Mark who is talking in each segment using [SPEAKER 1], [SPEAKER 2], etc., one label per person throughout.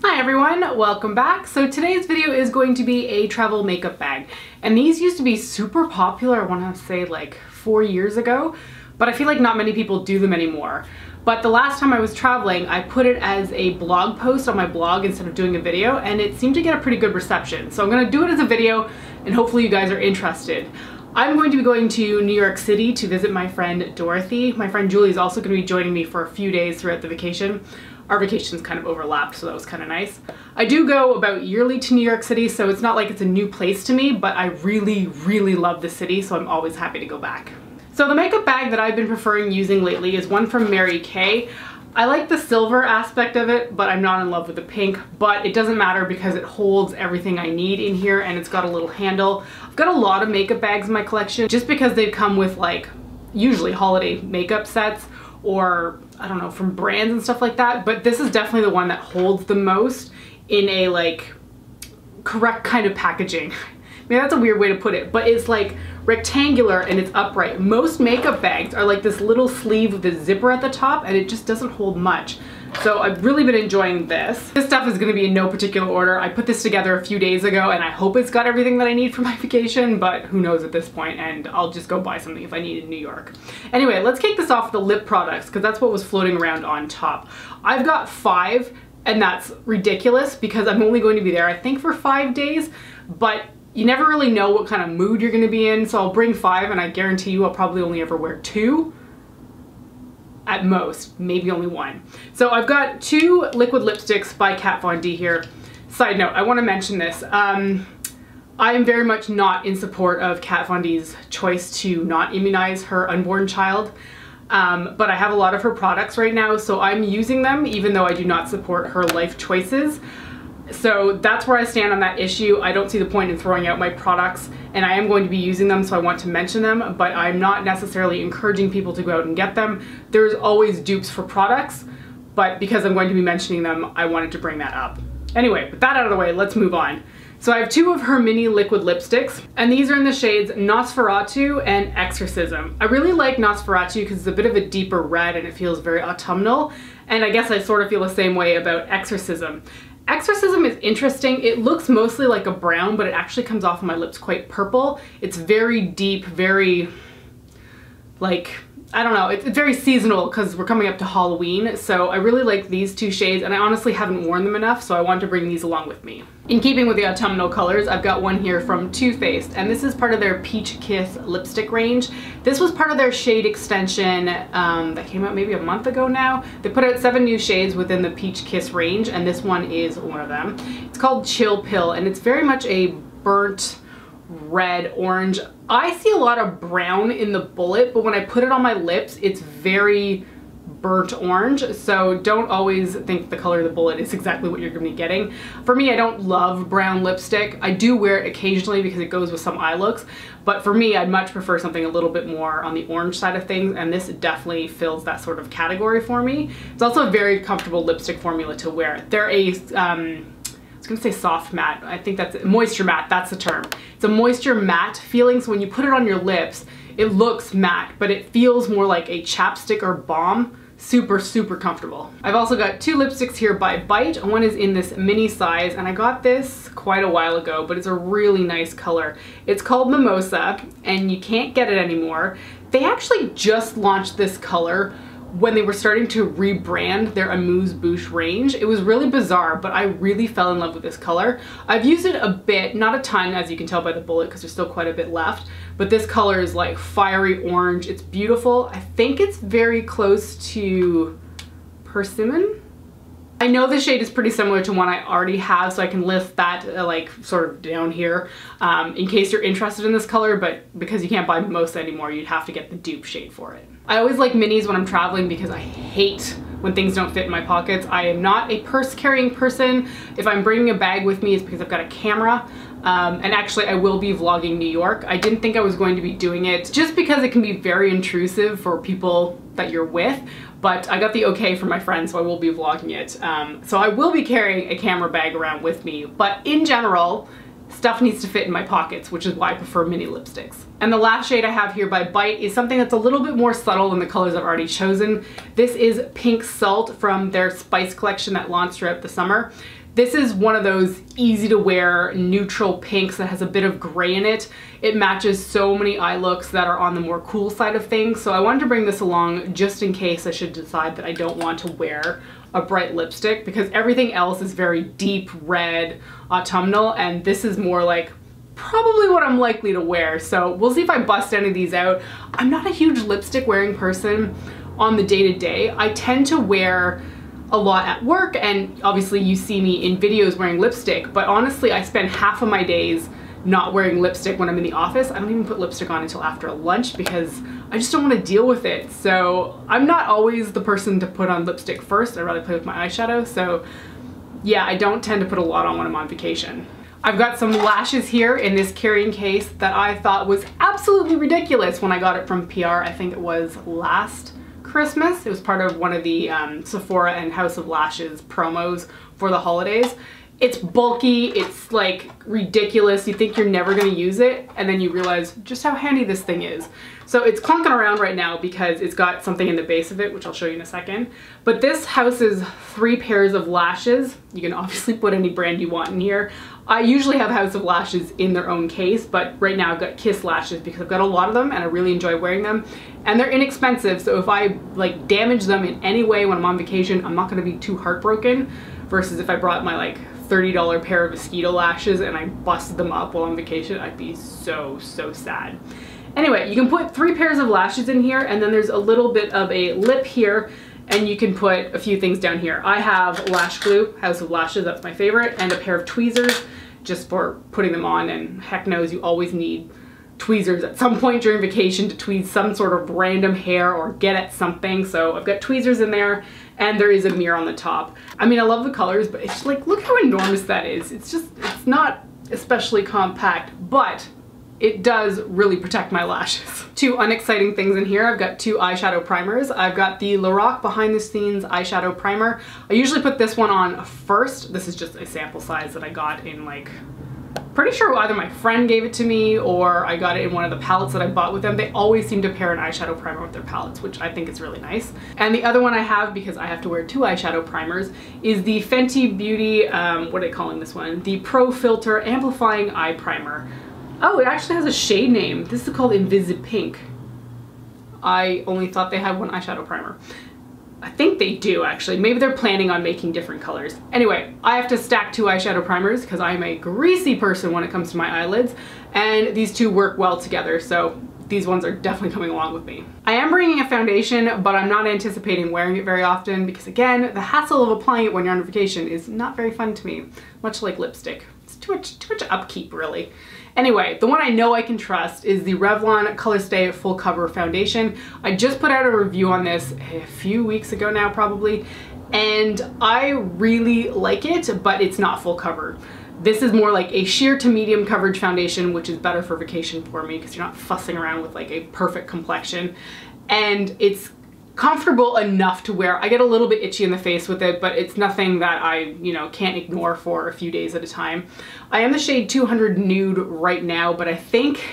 [SPEAKER 1] Hi everyone, welcome back. So today's video is going to be a travel makeup bag. And these used to be super popular, I want to say like 4 years ago, but I feel like not many people do them anymore. But the last time I was traveling, I put it as a blog post on my blog instead of doing a video, and it seemed to get a pretty good reception. So I'm going to do it as a video, and hopefully you guys are interested. I'm going to be going to New York City to visit my friend Dorothy. My friend Julie is also going to be joining me for a few days throughout the vacation. Our vacations kind of overlapped, so that was kind of nice. I do go about yearly to New York City, so it's not like it's a new place to me, but I really love the city, so I'm always happy to go back. So the makeup bag that I've been preferring using lately is one from Mary Kay. I like the silver aspect of it, but I'm not in love with the pink, but it doesn't matter because it holds everything I need in here and it's got a little handle. I've got a lot of makeup bags in my collection just because they've come with like usually holiday makeup sets or I don't know, from brands and stuff like that, but this is definitely the one that holds the most in a like correct kind of packaging. Maybe that's a weird way to put it, but it's like rectangular and it's upright. Most makeup bags are like this little sleeve with a zipper at the top and it just doesn't hold much. So I've really been enjoying this. This stuff is gonna be in no particular order. I put this together a few days ago and I hope it's got everything that I need for my vacation, but who knows at this point, and I'll just go buy something if I need in New York. Anyway, let's kick this off with the lip products because that's what was floating around on top. I've got 5 and that's ridiculous because I'm only going to be there I think for 5 days, but you never really know what kind of mood you're gonna be in, so I'll bring 5 and I guarantee you I'll probably only ever wear 2. At most, maybe only 1. So I've got 2 liquid lipsticks by Kat Von D here. Side note, I want to mention this. I am very much not in support of Kat Von D's choice to not immunize her unborn child. But I have a lot of her products right now, so I'm using them even though I do not support her life choices. So that's where I stand on that issue. I don't see the point in throwing out my products, and I am going to be using them, so I want to mention them, but I'm not necessarily encouraging people to go out and get them. There's always dupes for products, but because I'm going to be mentioning them, I wanted to bring that up. Anyway, with that out of the way, let's move on. So I have 2 of her mini liquid lipsticks, and these are in the shades Nosferatu and Exorcism. I really like Nosferatu because it's a bit of a deeper red and it feels very autumnal, and I guess I sort of feel the same way about Exorcism. Exorcism is interesting. It looks mostly like a brown, but it actually comes off of my lips quite purple. It's very deep, very, like, I don't know, it's very seasonal because we're coming up to Halloween, so I really like these 2 shades, and I honestly haven't worn them enough, so I wanted to bring these along with me. In keeping with the autumnal colors, I've got one here from Too Faced, and this is part of their Peach Kiss lipstick range. This was part of their shade extension that came out maybe a month ago now. They put out 7 new shades within the Peach Kiss range, and this one is one of them. It's called Chill Pill, and it's very much a burnt red orange. I see a lot of brown in the bullet, but when I put it on my lips, it's very burnt orange, so don't always think the color of the bullet is exactly what you're gonna be getting. For me, I don't love brown lipstick. I do wear it occasionally because it goes with some eye looks, but for me, I'd much prefer something a little bit more on the orange side of things, and this definitely fills that sort of category for me. It's also a very comfortable lipstick formula to wear. They're a I was gonna say soft matte. I think that's moisture matte, that's the term. It's a moisture matte feeling, so when you put it on your lips, it looks matte, but it feels more like a chapstick or balm. Super comfortable. I've also got 2 lipsticks here by Bite. One is in this mini size, and I got this quite a while ago, but it's a really nice color. It's called Mimosa, and you can't get it anymore. They actually just launched this color when they were starting to rebrand their amuse-bouche range. It was really bizarre, but I really fell in love with this color. I've used it a bit, not a ton as you can tell by the bullet because there's still quite a bit left, but this color is like fiery orange. It's beautiful. I think it's very close to Persimmon. I know the shade is pretty similar to one I already have, so I can list that like sort of down here in case you're interested in this color, but because you can't buy Mimosa anymore, you'd have to get the dupe shade for it. I always like minis when I'm traveling because I hate when things don't fit in my pockets. I am not a purse carrying person. If I'm bringing a bag with me, it's because I've got a camera. And actually I will be vlogging New York. I didn't think I was going to be doing it just because it can be very intrusive for people that you're with, but I got the okay from my friends, so I will be vlogging it. So I will be carrying a camera bag around with me, but in general, stuff needs to fit in my pockets, which is why I prefer mini lipsticks. And the last shade I have here by Bite is something that's a little bit more subtle than the colors I've already chosen. This is Pink Salt from their Spice collection that launched throughout the summer. This is one of those easy to wear neutral pinks that has a bit of gray in it. It matches so many eye looks that are on the more cool side of things. So I wanted to bring this along just in case I should decide that I don't want to wear a bright lipstick, because everything else is very deep red autumnal, and this is more like probably what I'm likely to wear. So we'll see if I bust any of these out. I'm not a huge lipstick wearing person on the day-to-day. I tend to wear a lot at work, and obviously you see me in videos wearing lipstick, but honestly I spend half of my days not wearing lipstick when I'm in the office. I don't even put lipstick on until after lunch because I just don't want to deal with it. So I'm not always the person to put on lipstick first. I'd rather play with my eyeshadow. So yeah, I don't tend to put a lot on when I'm on vacation. I've got some lashes here in this carrying case that I thought was absolutely ridiculous when I got it from PR. I think it was last Christmas. It was part of one of the Sephora and House of Lashes promos for the holidays. It's bulky, it's like ridiculous. You think you're never gonna use it, and then you realize just how handy this thing is. So it's clunking around right now because it's got something in the base of it, which I'll show you in a second. But this houses 3 pairs of lashes. You can obviously put any brand you want in here. I usually have House of Lashes in their own case, but right now I've got Kiss lashes because I've got a lot of them and I really enjoy wearing them. And they're inexpensive, so if I like damage them in any way when I'm on vacation, I'm not gonna be too heartbroken, versus if I brought my like $30 pair of mosquito lashes and I busted them up while on vacation, I'd be so sad. Anyway, you can put 3 pairs of lashes in here, and then there's a little bit of a lip here, and you can put a few things down here. I have lash glue, House of Lashes, that's my favorite, and a pair of tweezers just for putting them on, and heck knows you always need tweezers at some point during vacation to tweeze some sort of random hair or get at something. So I've got tweezers in there, and there is a mirror on the top. I mean, I love the colors, but it's like, look how enormous that is. It's not especially compact, but it does really protect my lashes. 2 unexciting things in here. I've got 2 eyeshadow primers. I've got the Lorac Behind the Scenes eyeshadow primer. I usually put this one on first. This is just a sample size that I got in like, pretty sure either my friend gave it to me or I got it in one of the palettes that I bought with them. They always seem to pair an eyeshadow primer with their palettes, which I think is really nice. And the other one I have, because I have to wear 2 eyeshadow primers, is the Fenty Beauty, what are they calling this one? The Pro Filter Amplifying Eye Primer. Oh, it actually has a shade name. This is called Invisi Pink. I only thought they had one eyeshadow primer. I think they do actually. Maybe they're planning on making different colors. Anyway, I have to stack 2 eyeshadow primers because I'm a greasy person when it comes to my eyelids, and these 2 work well together, so these ones are definitely coming along with me. I am bringing a foundation, but I'm not anticipating wearing it very often because, again, the hassle of applying it when you're on vacation is not very fun to me, much like lipstick. It's too much upkeep, really. Anyway, the one I know I can trust is the Revlon Color Stay Full Cover Foundation. I just put out a review on this a few weeks ago now, probably, and I really like it, but it's not full cover. This is more like a sheer to medium coverage foundation, which is better for vacation for me because you're not fussing around with like a perfect complexion, and it's comfortable enough to wear. I get a little bit itchy in the face with it, but it's nothing that I, you know, can't ignore for a few days at a time. I am the shade 200 Nude right now, but I think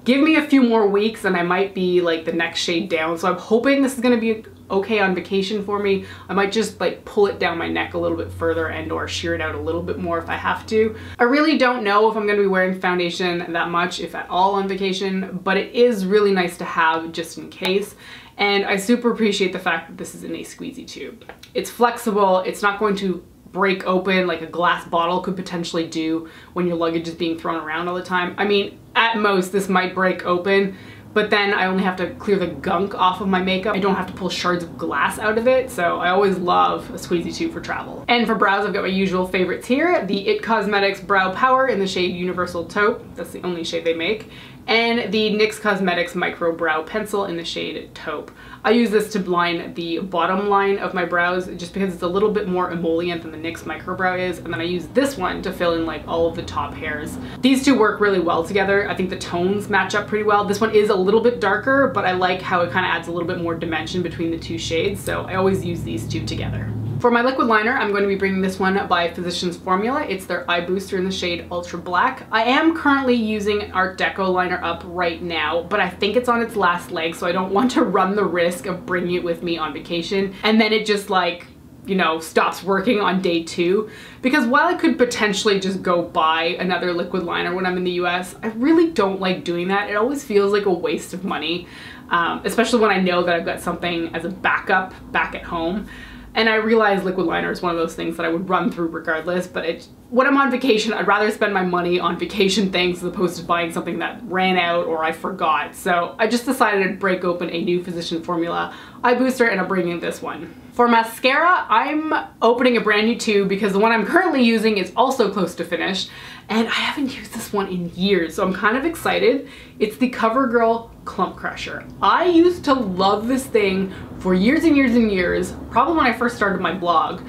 [SPEAKER 1] give me a few more weeks and I might be like the next shade down. So I'm hoping this is gonna be okay on vacation for me. I might just like pull it down my neck a little bit further and or shear it out a little bit more if I have to. I really don't know if I'm gonna be wearing foundation that much, if at all, on vacation, but it is really nice to have just in case. And I super appreciate the fact that this is in a squeezy tube. It's flexible, it's not going to break open like a glass bottle could potentially do when your luggage is being thrown around all the time. I mean, at most this might break open, but then I only have to clear the gunk off of my makeup. I don't have to pull shards of glass out of it, so I always love a squeezy tube for travel. And for brows, I've got my usual favorites here. The IT Cosmetics Brow Power in the shade Universal Taupe. That's the only shade they make. And the NYX Cosmetics Micro Brow Pencil in the shade Taupe. I use this to line the bottom line of my brows just because it's a little bit more emollient than the NYX Micro Brow is, and then I use this one to fill in like all of the top hairs. These 2 work really well together. I think the tones match up pretty well. This one is a little bit darker, but I like how it kind of adds a little bit more dimension between the 2 shades, so I always use these 2 together. For my liquid liner, I'm going to be bringing this one by Physicians Formula. It's their eye booster in the shade Ultra Black. I am currently using an Art Deco liner up right now, but I think it's on its last leg, so I don't want to run the risk of bringing it with me on vacation and then it just like you know, stops working on day 2. Because while I could potentially just go buy another liquid liner when I'm in the US, I really don't like doing that. It always feels like a waste of money, especially when I know that I've got something as a backup back at home. And I realize liquid liner is one of those things that I would run through regardless, but when I'm on vacation, I'd rather spend my money on vacation things as opposed to buying something that ran out or I forgot. So I just decided to break open a new Physician Formula eye booster, and I'm bringing this one. For mascara, I'm opening a brand new tube because the one I'm currently using is also close to finished, and I haven't used this one in years, so I'm kind of excited. It's the CoverGirl Clump Crusher. I used to love this thing for years and years and years, probably when I first started my blog,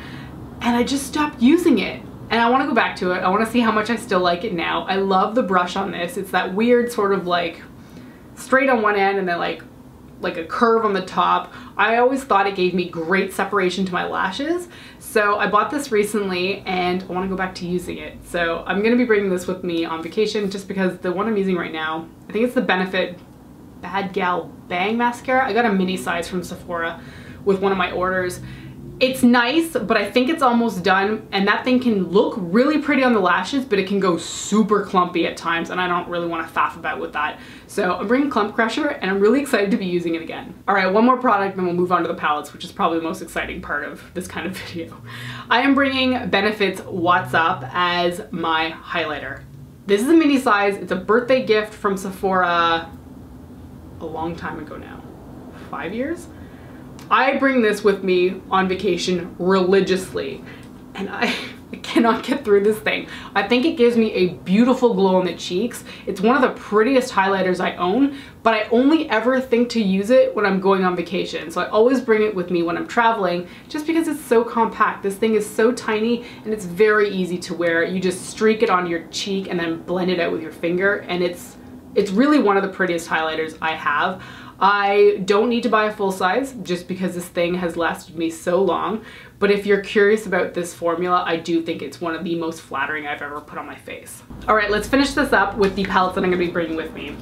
[SPEAKER 1] and I just stopped using it. And I want to go back to it. I want to see how much I still like it now. I love the brush on this. It's that weird sort of like straight on one end and then like a curve on the top. I always thought it gave me great separation to my lashes. So I bought this recently and I want to go back to using it. So I'm going to be bringing this with me on vacation just because the one I'm using right now, I think it's the Benefit Bad Gal Bang Mascara. I got a mini size from Sephora with one of my orders. It's nice, but I think it's almost done, and that thing can look really pretty on the lashes, but it can go super clumpy at times, and I don't really want to faff about with that. So I'm bringing Clump Crusher, and I'm really excited to be using it again. All right, one more product, then we'll move on to the palettes, which is probably the most exciting part of this kind of video. I am bringing Benefit's What's Up as my highlighter. This is a mini size. It's a birthday gift from Sephora a long time ago now, 5 years? I bring this with me on vacation religiously, and I cannot get through this thing. I think it gives me a beautiful glow on the cheeks. It's one of the prettiest highlighters I own, but I only ever think to use it when I'm going on vacation. So I always bring it with me when I'm traveling just because it's so compact. This thing is so tiny and it's very easy to wear. You just streak it on your cheek and then blend it out with your finger, and it's really one of the prettiest highlighters I have. I don't need to buy a full size just because this thing has lasted me so long, but if you're curious about this formula, I do think it's one of the most flattering I've ever put on my face. All right, let's finish this up with the palettes that I'm gonna be bringing with me.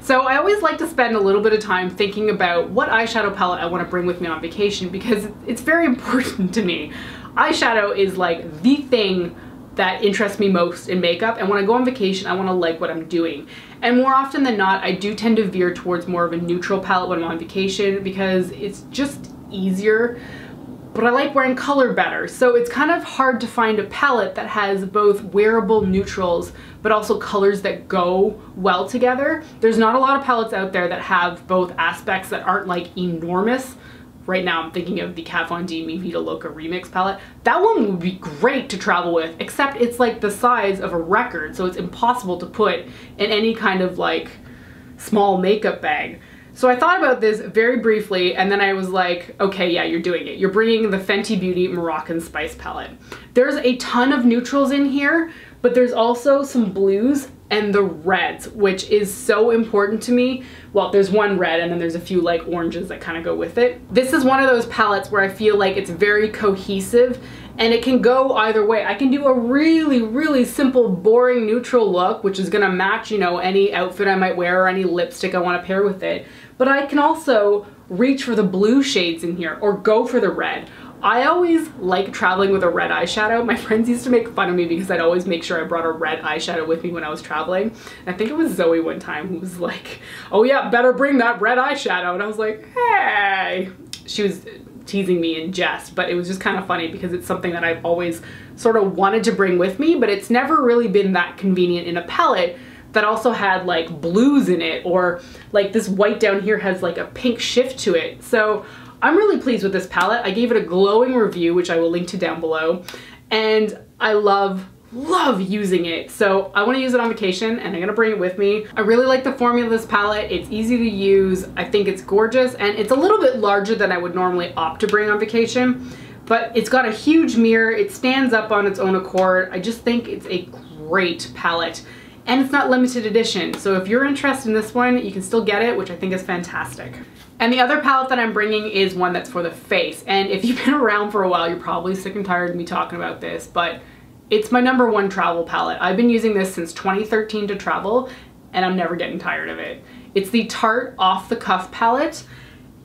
[SPEAKER 1] So I always like to spend a little bit of time thinking about what eyeshadow palette I want to bring with me on vacation because it's very important to me. Eyeshadow is like the thing that interests me most in makeup, and when I go on vacation I want to like what I'm doing. And more often than not I do tend to veer towards more of a neutral palette when I'm on vacation because it's just easier, but I like wearing color better. So it's kind of hard to find a palette that has both wearable neutrals but also colors that go well together. There's not a lot of palettes out there that have both aspects that aren't like enormous. Right now I'm thinking of the Kat Von D Mi Vida Loca Remix palette. That one would be great to travel with, except it's like the size of a record, so it's impossible to put in any kind of like small makeup bag. So I thought about this very briefly, and then I was like, okay, yeah, you're doing it. You're bringing the Fenty Beauty Moroccan Spice palette. There's a ton of neutrals in here, but there's also some blues and the reds, which is so important to me. Well, there's one red and then there's a few like oranges that kind of go with it. This is one of those palettes where I feel like it's very cohesive and it can go either way. I can do a really, really simple, boring neutral look, which is gonna match, you know, any outfit I might wear or any lipstick I wanna pair with it. But I can also reach for the blue shades in here or go for the red. I always like traveling with a red eyeshadow. My friends used to make fun of me because I'd always make sure I brought a red eyeshadow with me when I was traveling. And I think it was Zoe one time who was like, oh yeah, better bring that red eyeshadow. And I was like, hey. She was teasing me in jest, but it was just kind of funny because it's something that I've always sort of wanted to bring with me, but it's never really been that convenient in a palette that also had like blues in it, or like this white down here has like a pink shift to it. So I'm really pleased with this palette. I gave it a glowing review, which I will link to down below, and I love using it. So I want to use it on vacation and I'm gonna bring it with me. I really like the formula of this palette. It's easy to use. I think it's gorgeous, and it's a little bit larger than I would normally opt to bring on vacation, but it's got a huge mirror. It stands up on its own accord. I just think it's a great palette. And it's not limited edition, so if you're interested in this one, you can still get it, which I think is fantastic. And the other palette that I'm bringing is one that's for the face. And if you've been around for a while, you're probably sick and tired of me talking about this, but it's my #1 travel palette. I've been using this since 2013 to travel, and I'm never getting tired of it. It's the Tarte Off The Cuff palette,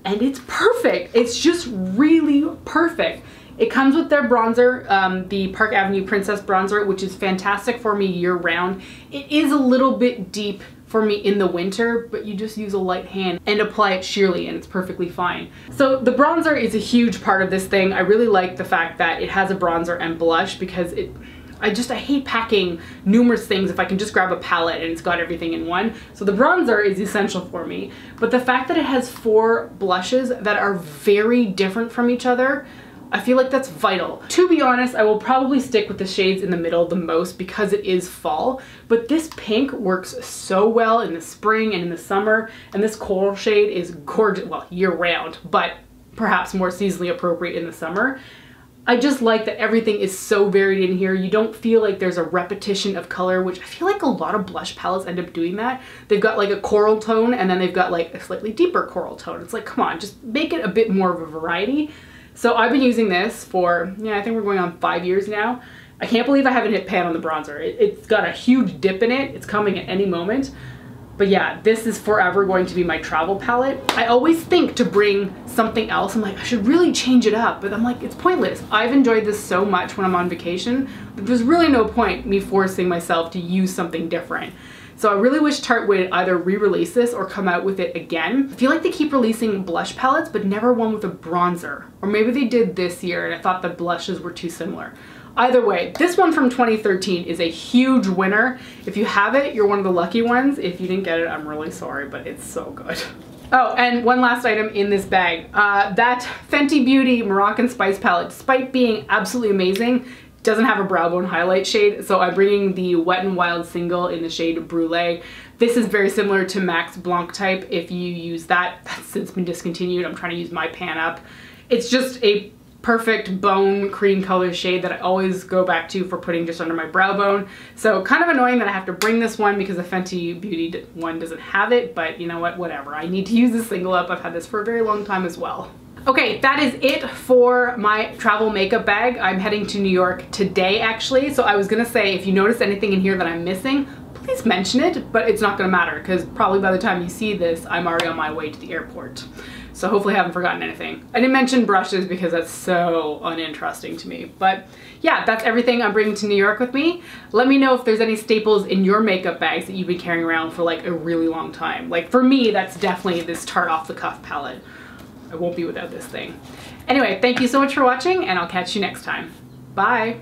[SPEAKER 1] and it's perfect. It's just really perfect. It comes with their bronzer, the Park Avenue Princess bronzer, which is fantastic for me year round. It is a little bit deep for me in the winter, but you just use a light hand and apply it sheerly and it's perfectly fine. So the bronzer is a huge part of this thing. I really like the fact that it has a bronzer and blush because I hate packing numerous things if I can just grab a palette and it's got everything in one. So the bronzer is essential for me. But the fact that it has 4 blushes that are very different from each other, I feel like that's vital. To be honest, I will probably stick with the shades in the middle the most because it is fall, but this pink works so well in the spring and in the summer, and this coral shade is gorgeous, well, year round, but perhaps more seasonally appropriate in the summer. I just like that everything is so varied in here. You don't feel like there's a repetition of color, which I feel like a lot of blush palettes end up doing that. They've got like a coral tone and then they've got like a slightly deeper coral tone. It's like, come on, just make it a bit more of a variety. So I've been using this for, yeah, I think we're going on 5 years now. I can't believe I haven't hit pan on the bronzer. It's got a huge dip in it. It's coming at any moment. But yeah, this is forever going to be my travel palette. I always think to bring something else. I'm like, I should really change it up. But I'm like, it's pointless. I've enjoyed this so much when I'm on vacation. There's really no point me forcing myself to use something different. So I really wish Tarte would either re-release this or come out with it again. I feel like they keep releasing blush palettes, but never one with a bronzer. Or maybe they did this year and I thought the blushes were too similar. Either way, this one from 2013 is a huge winner. If you have it, you're one of the lucky ones. If you didn't get it, I'm really sorry, but it's so good. Oh, and one last item in this bag. That Fenty Beauty Moroccan Spice palette, despite being absolutely amazing, doesn't have a brow bone highlight shade, so I'm bringing the Wet n Wild single in the shade Brule. This is very similar to Max Blanc type. If you use that, that's since been discontinued. I'm trying to use my pan up. It's just a perfect bone cream color shade that I always go back to for putting just under my brow bone. So kind of annoying that I have to bring this one because the Fenty Beauty one doesn't have it, but you know what, whatever. I need to use this single up. I've had this for a very long time as well. Okay, that is it for my travel makeup bag. I'm heading to New York today actually, so I was gonna say if you notice anything in here that I'm missing, please mention it, but it's not gonna matter because probably by the time you see this, I'm already on my way to the airport. So hopefully I haven't forgotten anything. I didn't mention brushes because that's so uninteresting to me. But yeah, that's everything I'm bringing to New York with me. Let me know if there's any staples in your makeup bags that you've been carrying around for like a really long time. Like for me, that's definitely this Tarte Off The Cuff palette. I won't be without this thing. Anyway, thank you so much for watching and I'll catch you next time. Bye.